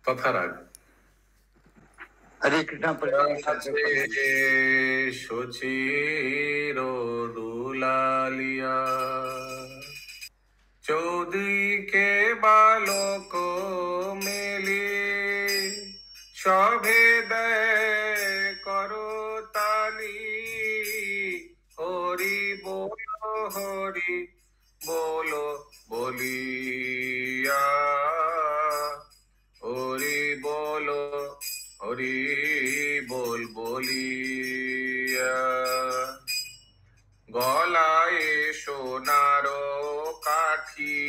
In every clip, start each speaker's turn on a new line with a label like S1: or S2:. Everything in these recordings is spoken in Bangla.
S1: তথা রাগ।
S2: হরে কৃষ্ণ।
S1: সচির দুলালিয়া চৌদিকে বালক মেলি সভে দেয় করতালি হরি বলো বলিয়া হরি বল বলিয়া গলায় সোনার কাঠি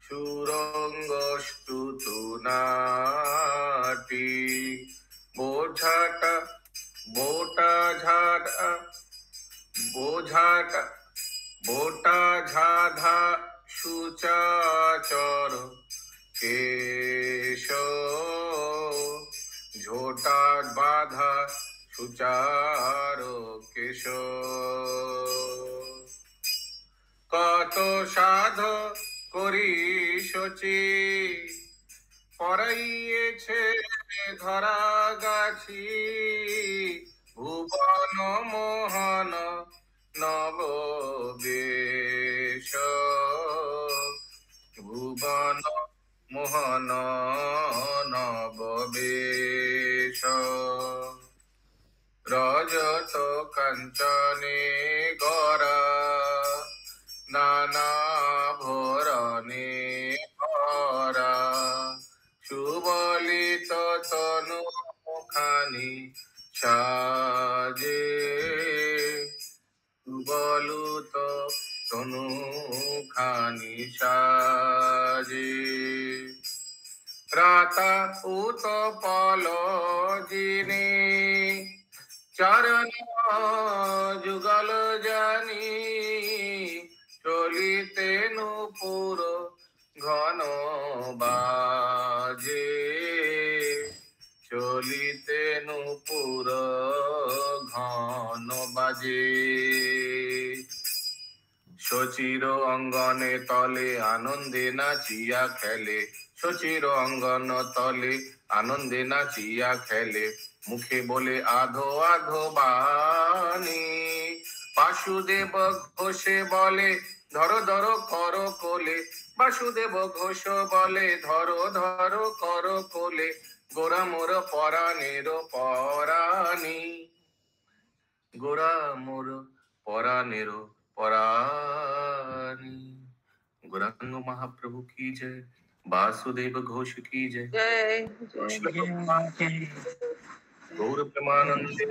S1: সুরঙ্গ স্তুতুনাটি বোটা ঝাধা সুচাচর কেশ ঝোটা বাধা সুচার কেশ কত সাধ করি শচী পরাইয়েছে ধরা গাছি ভুবন মোহন নব বেশ ভুবন মোহন নব বেশ রজত কাঞ্চনে গরা নানা ভরণে ভরা সুবলিত তনু খানি সাজে সুবলিত তনু খানি সাজে রাতা উতপল জিনে চরণ যুগল জানি চলিতে নূপুর ঘন বাজে চলিতে নূপুর ঘন বাজে শচির অঙ্গনে তলে আনন্দে নাচিয়া খেলে শচির অঙ্গন তলে আনন্দে নাচিয়া খেলে মুখে বলে আধো আধো বাণী বাসুদেব ঘোষে বলে ধরো ধরো কর কোলে বাসুদেব ঘোষ বলে ধরো ধরো কর কোলে গোরা মোর পরাণের পরাণী গোরা মোর পরাণের পরাণী। गौरांग महाप्रभु की जय, वासुदेव घोष की जय, गौर प्रेमानंदे।